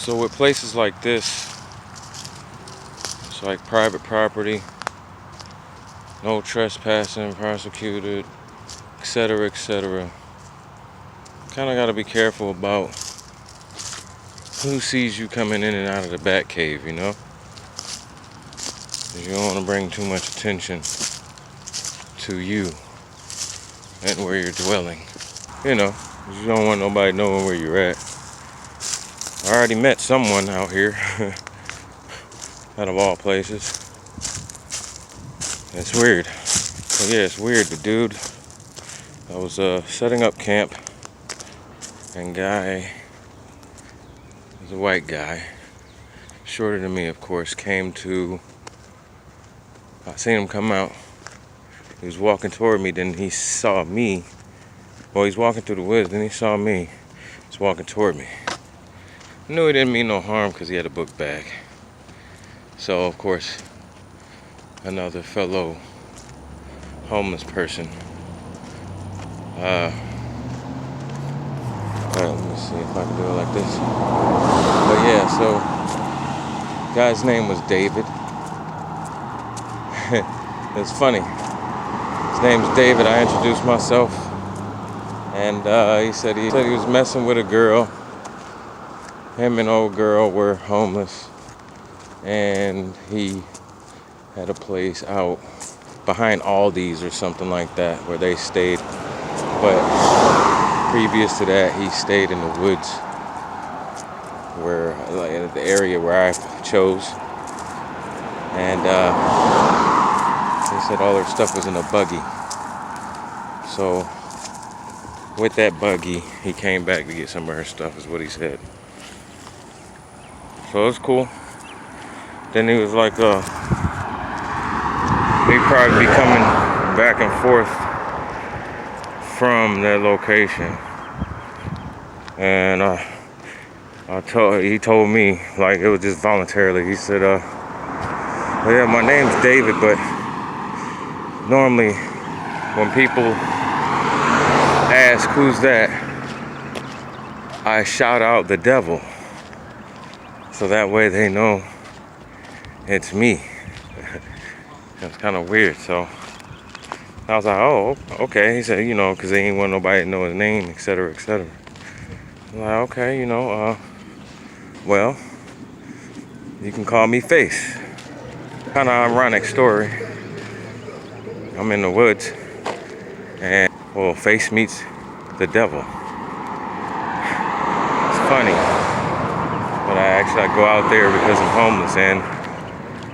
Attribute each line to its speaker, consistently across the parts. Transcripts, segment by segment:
Speaker 1: So with places like this, it's like private property, no trespassing, prosecuted, etc., etc. Kind of got to be careful about who sees you coming in and out of the bat cave, you know? 'Cause you don't want to bring too much attention to you and where you're dwelling. You know, 'cause you don't want nobody knowing where you're at. I already met someone out here, out of all places. It's weird. So yeah, it's weird. The dude, I was setting up camp, and guy, he's a white guy, shorter than me, of course, came to, I seen him come out. He was walking toward me, then he saw me. Well, he's walking through the woods, then he saw me. He's walking toward me. I knew he didn't mean no harm because he had a book bag. So, of course, another fellow homeless person. Let me see if I can do it like this. But yeah, so, guy's name was David. It's funny. His name's David. I introduced myself. And he said he was messing with a girl. Him and old girl were homeless, and he had a place out behind Aldi's or something like that where they stayed. But previous to that, he stayed in the woods, where like the area where I chose. And he said all their stuff was in a buggy. So with that buggy, he came back to get some of her stuff, is what he said. So it was cool. Then he was like, he'd probably be coming back and forth from that location. And he told me, like, it was just voluntarily. He said, well, yeah, my name's David, but normally when people ask who's that, I shout out the devil. So that way they know it's me. It's kind of weird. So I was like, oh, okay. He said, you know, because they ain't want nobody to know his name, etc., etc. I'm like, okay, you know, well, you can call me Face. Kind of ironic story. I'm in the woods, and, well, Face meets the devil. It's funny. But I go out there because I'm homeless, and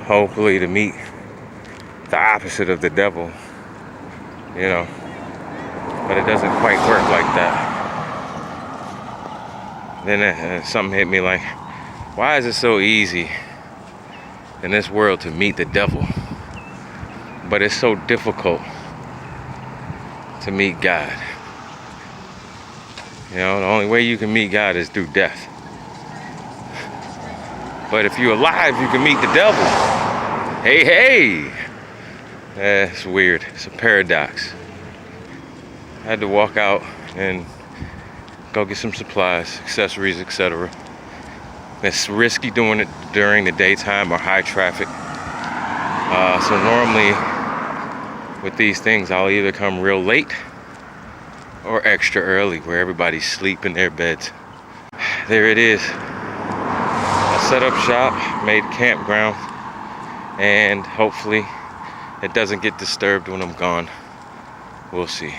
Speaker 1: hopefully to meet the opposite of the devil, you know. But it doesn't quite work like that. Then something hit me like, why is it so easy in this world to meet the devil, but it's so difficult to meet God? You know, the only way you can meet God is through death. But if you're alive, you can meet the devil. Hey, hey! That's weird. It's a paradox. I had to walk out and go get some supplies, accessories, etc. It's risky doing it during the daytime or high traffic. So normally, with these things, I'll either come real late or extra early, where everybody's asleep in their beds. There it is. Set up shop, made campground, and hopefully it doesn't get disturbed when I'm gone. We'll see.